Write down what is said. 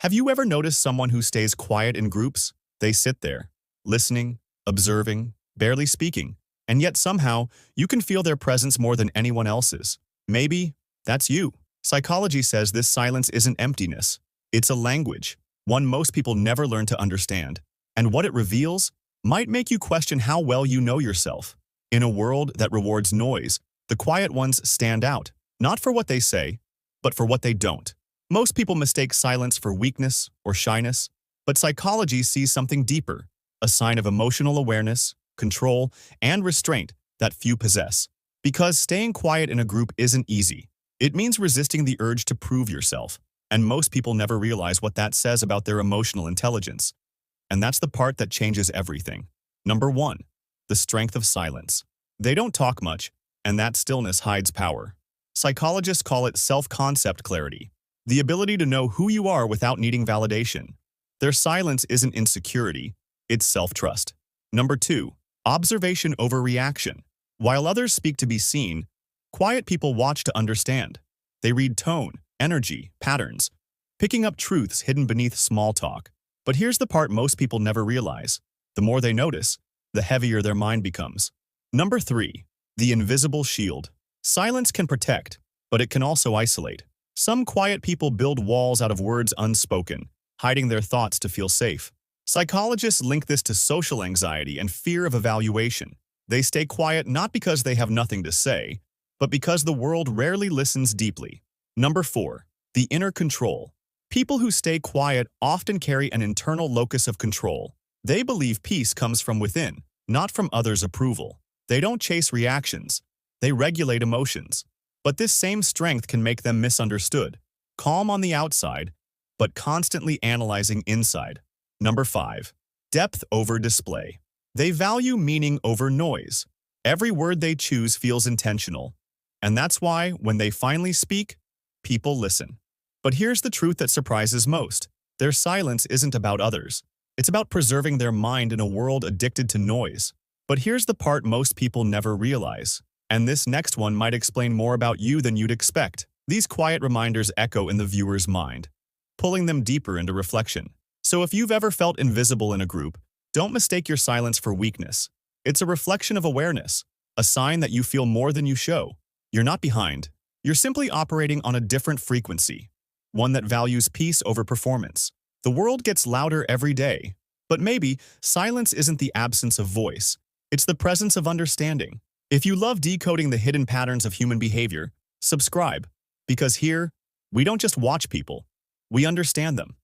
Have you ever noticed someone who stays quiet in groups? They sit there, listening, observing, barely speaking, and yet somehow you can feel their presence more than anyone else's. Maybe that's you. Psychology says this silence isn't emptiness. It's a language, one most people never learn to understand. And what it reveals might make you question how well you know yourself. In a world that rewards noise, the quiet ones stand out, not for what they say, but for what they don't. Most people mistake silence for weakness or shyness, but psychology sees something deeper, a sign of emotional awareness, control, and restraint that few possess. Because staying quiet in a group isn't easy. It means resisting the urge to prove yourself, and most people never realize what that says about their emotional intelligence. And that's the part that changes everything. Number 1. The strength of silence. They don't talk much, and that stillness hides power. Psychologists call it self-concept clarity, the ability to know who you are without needing validation. Their silence isn't insecurity, it's self-trust. Number 2. Observation over reaction. While others speak to be seen, quiet people watch to understand. They read tone, energy, patterns, picking up truths hidden beneath small talk. But here's the part most people never realize. The more they notice, the heavier their mind becomes. Number 3. The invisible shield. Silence can protect, but it can also isolate. Some quiet people build walls out of words unspoken, hiding their thoughts to feel safe. Psychologists link this to social anxiety and fear of evaluation. They stay quiet not because they have nothing to say, but because the world rarely listens deeply. Number 4. The inner control. People who stay quiet often carry an internal locus of control. They believe peace comes from within, not from others' approval. They don't chase reactions. They regulate emotions. But this same strength can make them misunderstood, calm on the outside, but constantly analyzing inside. Number 5. Depth over display. They value meaning over noise. Every word they choose feels intentional. And that's why, when they finally speak, people listen. But here's the truth that surprises most. Their silence isn't about others. It's about preserving their mind in a world addicted to noise. But here's the part most people never realize. And this next one might explain more about you than you'd expect. These quiet reminders echo in the viewer's mind, pulling them deeper into reflection. So if you've ever felt invisible in a group, don't mistake your silence for weakness. It's a reflection of awareness, a sign that you feel more than you show. You're not behind. You're simply operating on a different frequency, one that values peace over performance. The world gets louder every day, but maybe silence isn't the absence of voice. It's the presence of understanding. If you love decoding the hidden patterns of human behavior, subscribe, because here, we don't just watch people, we understand them.